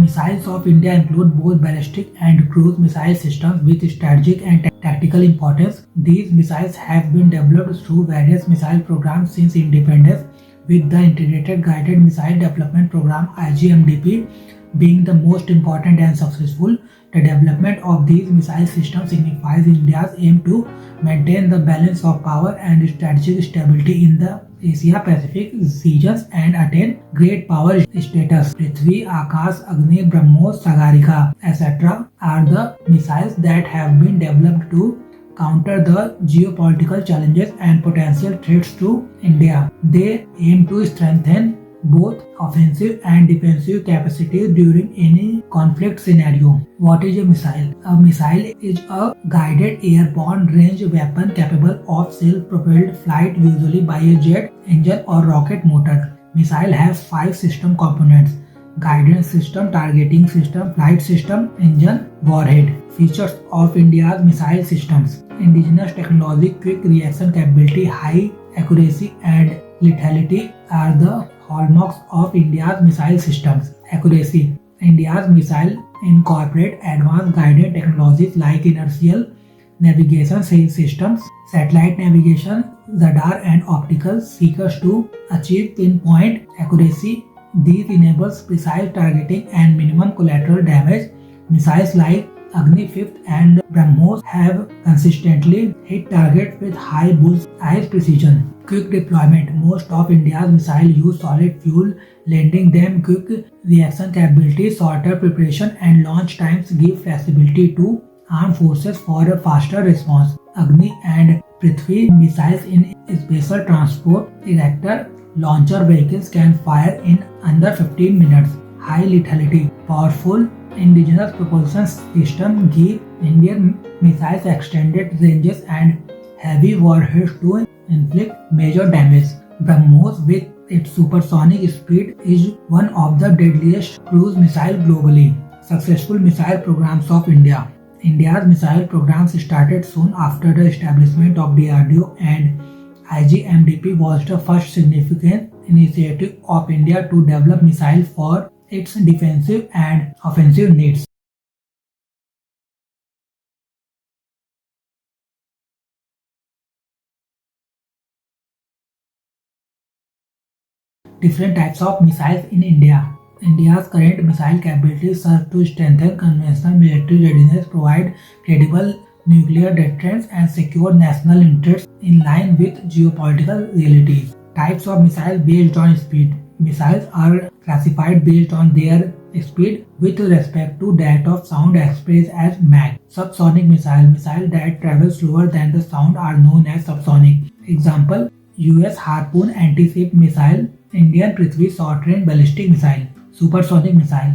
Missiles of India include both ballistic and cruise missile systems with strategic and tactical importance. These missiles have been developed through various missile programs since independence, with the Integrated Guided Missile Development Program (IGMDP) being the most important and successful. The development of these missile systems signifies India's aim to maintain the balance of power and strategic stability in the Asia-Pacific regions and attain great power status. Prithvi, Akash, Agni, BrahMos, Sagarika, etc. are the missiles that have been developed to counter the geopolitical challenges and potential threats to India. They aim to strengthen both offensive and defensive capacities during any conflict scenario. What is a missile? A missile is a guided airborne range weapon capable of self-propelled flight, usually by a jet engine or rocket motor. Missile has 5 system components: guidance system, targeting system, flight system, engine, warhead. Features of India's missile systems: indigenous technology, quick reaction capability, high accuracy and lethality are the hallmarks of India's missile systems. Accuracy: India's missile incorporate advanced guided technologies like inertial navigation systems, satellite navigation, radar and optical seekers to achieve pinpoint accuracy. These enables precise targeting and minimum collateral damage. Missiles like Agni 5th and BrahMos have consistently hit targets with high bull's-eye precision. Quick deployment: most of India's missiles use solid fuel, lending them quick reaction capability. Shorter preparation and launch times give flexibility to armed forces for a faster response. Agni and Prithvi missiles in special transport erector launcher vehicles can fire in under 15 minutes. High lethality: powerful indigenous propulsion system give Indian missiles extended ranges and heavy warheads to inflict major damage. BrahMos, with its supersonic speed, is one of the deadliest cruise missiles globally. Successful missile programs of India. India's missile programs started soon after the establishment of DRDO, and IGMDP was the first significant initiative of India to develop missiles for its defensive and offensive needs. Different types of missiles in India. India's current missile capabilities serve to strengthen conventional military readiness, provide credible nuclear deterrence, and secure national interests in line with geopolitical realities. Types of missiles based on speed. Missiles are classified based on their speed with respect to that of sound, expressed as Mach. Subsonic missiles that travel slower than the sound are known as subsonic. Example: US Harpoon anti-ship missile, Indian Prithvi short-range ballistic missile. Supersonic missiles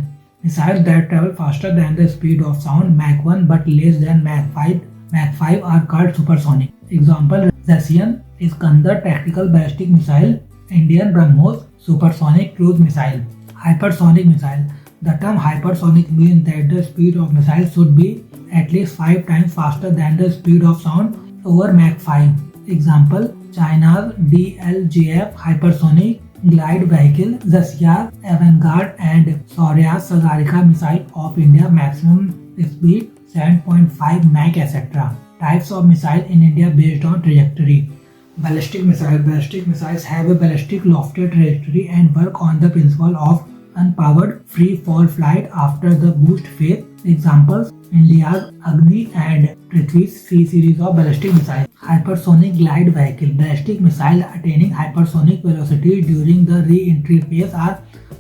that travel faster than the speed of sound, Mach 1, but less than Mach 5. Mach 5 are called supersonic. Example: Russian Iskander tactical ballistic missile, Indian BrahMos supersonic cruise missile. Hypersonic missile. The term hypersonic means that the speed of missile should be at least 5 times faster than the speed of sound over Mach 5. Example: China's DLJF hypersonic glide vehicle, Russia's Avangard, and Saurya's Sagarika missile of India maximum speed 7.5 Mach, etc. Types of missile in India based on trajectory. Ballistic missile. Ballistic missiles have a ballistic lofted trajectory and work on the principle of unpowered free fall flight after the boost phase. Examples: India's Agni and Prithvi's C series of ballistic missiles. Hypersonic glide vehicle. Ballistic missile attaining hypersonic velocity during the re-entry phase are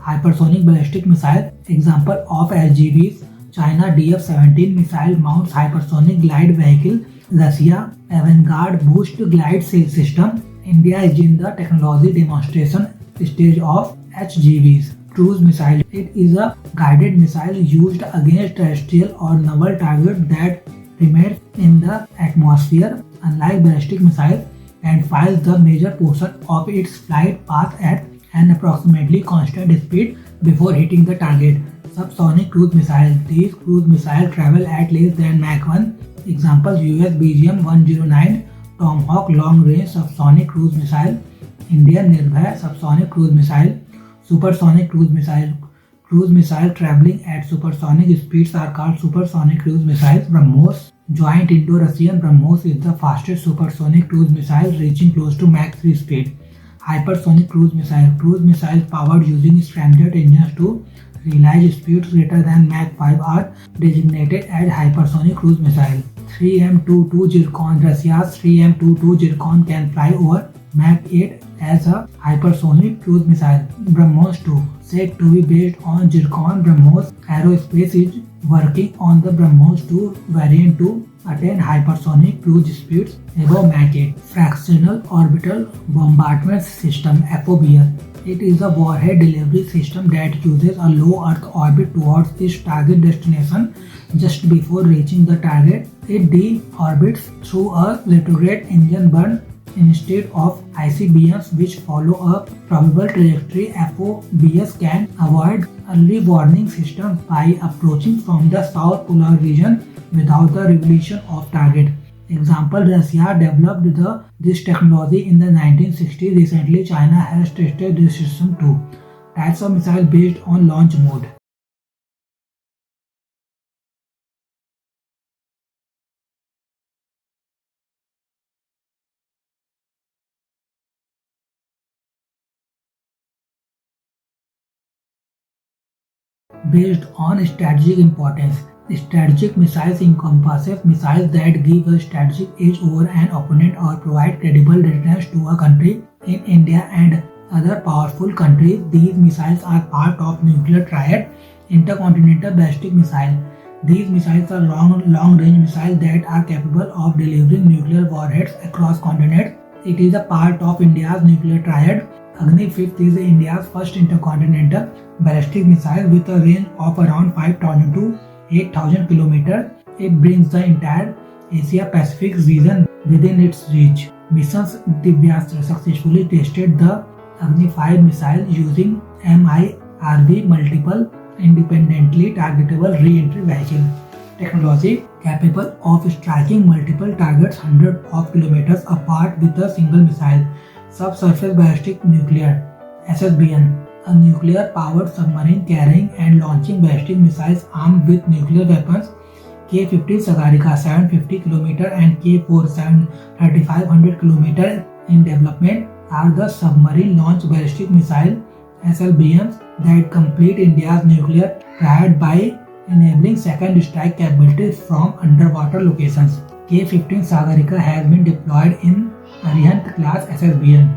hypersonic ballistic missiles. Example of SGVs: China DF-17 missile mounts hypersonic glide vehicle, Russia Avangard boost glide system. India is in the technology demonstration stage of HGVs. Cruise missile. It is a guided missile used against terrestrial or naval targets that remains in the atmosphere, unlike ballistic missiles, and files the major portion of its flight path at an approximately constant speed before hitting the target. Subsonic cruise missiles. These cruise missiles travel at less than Mach 1. Examples: US BGM-109 Tomahawk long-range subsonic cruise missile, Indian Nirbhay subsonic cruise missile. Supersonic cruise missile. Cruise missiles traveling at supersonic speeds are called supersonic cruise missiles. BrahMos joint Indo-Russian BrahMos is the fastest supersonic cruise missile, reaching close to Mach 3 speed. Hypersonic cruise missile. Cruise missiles powered using scramjet engines to realize speeds greater than Mach 5 are designated as hypersonic cruise missile. 3M22 Zircon. Russia's 3M22 Zircon can fly over Mach 8 as a hypersonic cruise missile. BrahMos 2, said to be based on Zircon. BrahMos Aerospace is working on the BrahMos 2 variant to attain hypersonic cruise speeds above Mach 8. Fractional Orbital Bombardment System (FOBS). It is a warhead delivery system that uses a low Earth orbit towards its target destination. Just before reaching the target, it deorbits through a retrograde engine burn instead of ICBMs which follow a probable trajectory. FOBS can avoid early warning systems by approaching from the south polar region without the revelation of target. Example, Russia developed this technology in the 1960s. Recently, China has tested this system too. Types of missile based on launch mode. Based on strategic importance. Strategic missiles encompasses missiles that give a strategic edge over an opponent or provide credible deterrence to a country. In India and other powerful countries, these missiles are part of nuclear triad, intercontinental ballistic missile. These missiles are long-range missiles that are capable of delivering nuclear warheads across continents. It is a part of India's nuclear triad. Agni 5th is India's first intercontinental ballistic missile with a range of around 5,000 to 8,000 km. It brings the entire Asia-Pacific region within its reach. Missions Divyastra successfully tested the Agni 5 missile using MIRV multiple independently targetable re-entry vehicle technology capable of striking multiple targets hundreds of kilometers apart with a single missile. Subsurface Ballistic Nuclear SSBN, a nuclear-powered submarine carrying and launching ballistic missiles armed with nuclear weapons. K-15 Sagarika 750 km and K-47 3500 km in development are the submarine launched ballistic missile SLBMs that complete India's nuclear triad by enabling second strike capabilities from underwater locations. K-15 Sagarika has been deployed in Arihant class SSBN.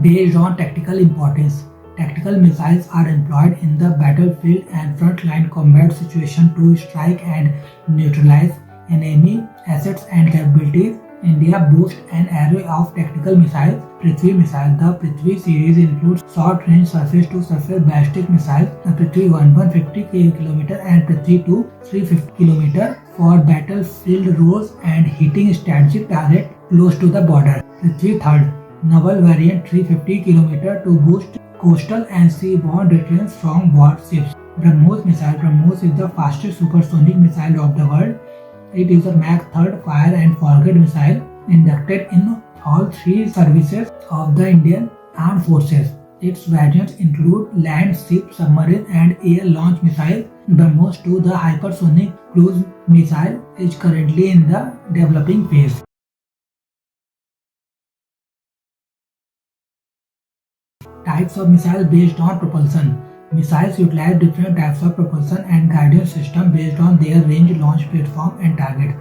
Based on tactical importance, tactical missiles are employed in the battlefield and frontline combat situation to strike and neutralize enemy assets and capabilities. India boasts an array of tactical missiles. Prithvi missile. The Prithvi series includes short-range surface-to-surface ballistic missiles. The Prithvi 1 150 km and Prithvi 2 350 km for battlefield roles and hitting strategic targets close to the border. Prithvi 3rd naval variant 350 km to boost coastal and seaborne deterrence from warships. BrahMos missile. BrahMos is the fastest supersonic missile of the world. It is a Mach 3rd fire and forget missile inducted in all three services of the Indian Armed Forces. Its variants include land, ship, submarine and air launch missiles. BrahMos 2, the hypersonic cruise missile, is currently in the developing phase. Types of missiles based on propulsion. Missiles utilize different types of propulsion and guidance systems based on their range, launch platform and target.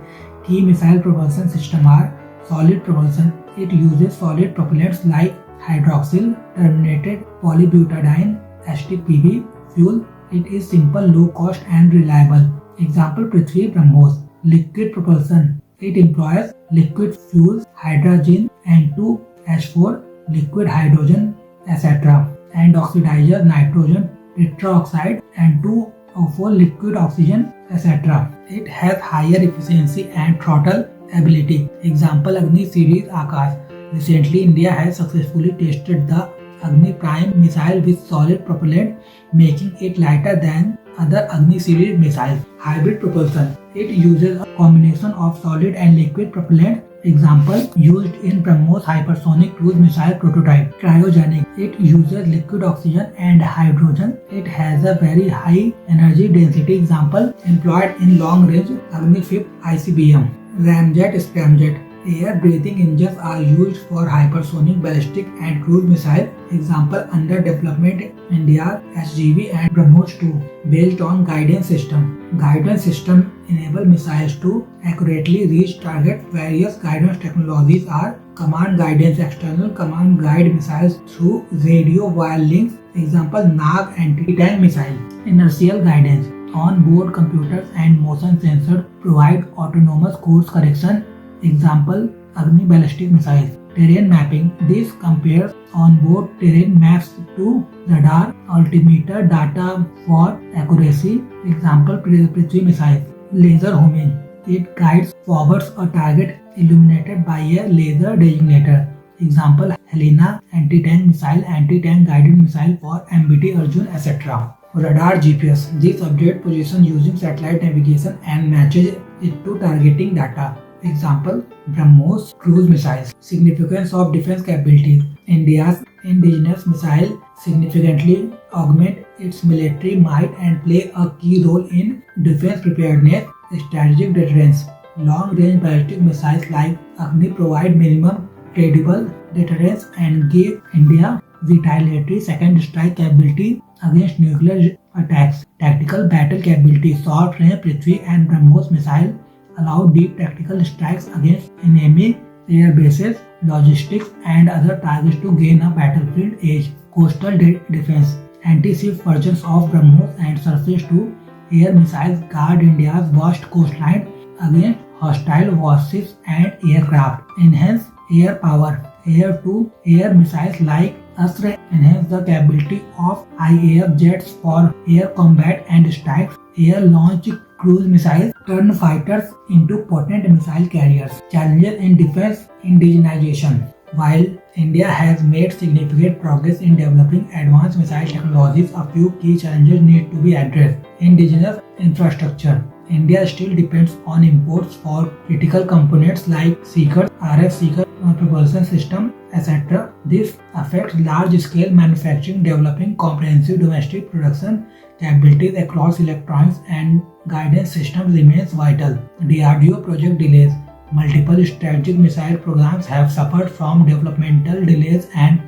Key missile propulsion systems are solid propulsion. It uses solid propellants like hydroxyl terminated polybutadiene (HTPB) fuel. It is simple, low cost and reliable. Example, Prithvi BrahMos. Liquid propulsion. It employs liquid fuels, hydrogen and 2H4, liquid hydrogen, etc. and oxidizer nitrogen tetroxide and 2O4 liquid oxygen, etc. It has higher efficiency and throttle ability. Example, Agni series Akash. Recently, India has successfully tested the Agni Prime missile with solid propellant, making it lighter than other Agni series missiles. Hybrid propulsion. It uses a combination of solid and liquid propellant Example used in BrahMos hypersonic cruise missile prototype. Cryogenic. It uses liquid oxygen and hydrogen. It has a very high energy density. Example employed in long range Agni-5 ICBM. Ramjet scramjet. Air breathing engines are used for hypersonic ballistic and cruise missile. Example under development India SGV and BrahMos 2 based on guidance system. Guidance system enable missiles to accurately reach target. Various guidance technologies are command guidance, external command guide missiles through radio wire links. Example Nag anti-tank missile. Inertial guidance. On-board computers and motion sensors provide autonomous course correction. Example Agni ballistic missiles. Terrain mapping. This compares on-board terrain maps to radar altimeter data for accuracy. Example Prithvi missiles. Laser homing. It guides forwards a target illuminated by a laser designator. Example Helena anti-tank missile, anti-tank guided missile for MBT Arjun, etc. Radar GPS. This update position using satellite navigation and matches it to targeting data. Example BrahMos cruise missiles. Significance of defense capabilities. India's indigenous missile significantly augment its military might and play a key role in defense preparedness. Strategic deterrence. Long-range ballistic missiles like Agni provide minimum credible deterrence and give India retaliatory second strike capability against nuclear attacks. Tactical battle capability. Short-range Prithvi and BrahMos missile allow deep tactical strikes against enemy air bases, logistics, and other targets to gain a battlefield edge. Coastal defense. Anti-ship versions of BrahMos and surface-to-air missiles guard India's vast coastline against hostile warships and aircraft. Enhance air power. Air-to-air missiles like Astra enhance the capability of IAF jets for air combat and strikes. Air-launched cruise missiles turn fighters into potent missile carriers. Challenges in defense indigenization. While India has made significant progress in developing advanced missile technologies, a few key challenges need to be addressed. Indigenous infrastructure. India still depends on imports for critical components like seekers, RF seeker propulsion system, etc. This affects large-scale manufacturing. Developing comprehensive domestic production capabilities across electronics and guidance systems remains vital. DRDO project delays. Multiple strategic missile programs have suffered from developmental delays and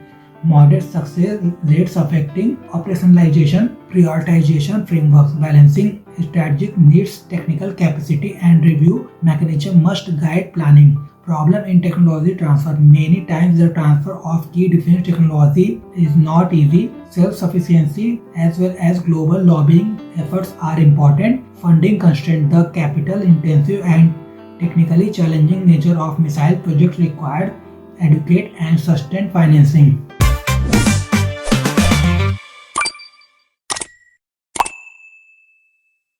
modest success rates affecting operationalization. Prioritization frameworks. Balancing strategic needs, technical capacity, and review mechanism must guide planning. Problem in technology transfer. Many times the transfer of key defense technology is not easy. Self-sufficiency as well as global lobbying efforts are important. Funding constraint. The capital-intensive and technically challenging nature of missile projects required adequate and sustained financing.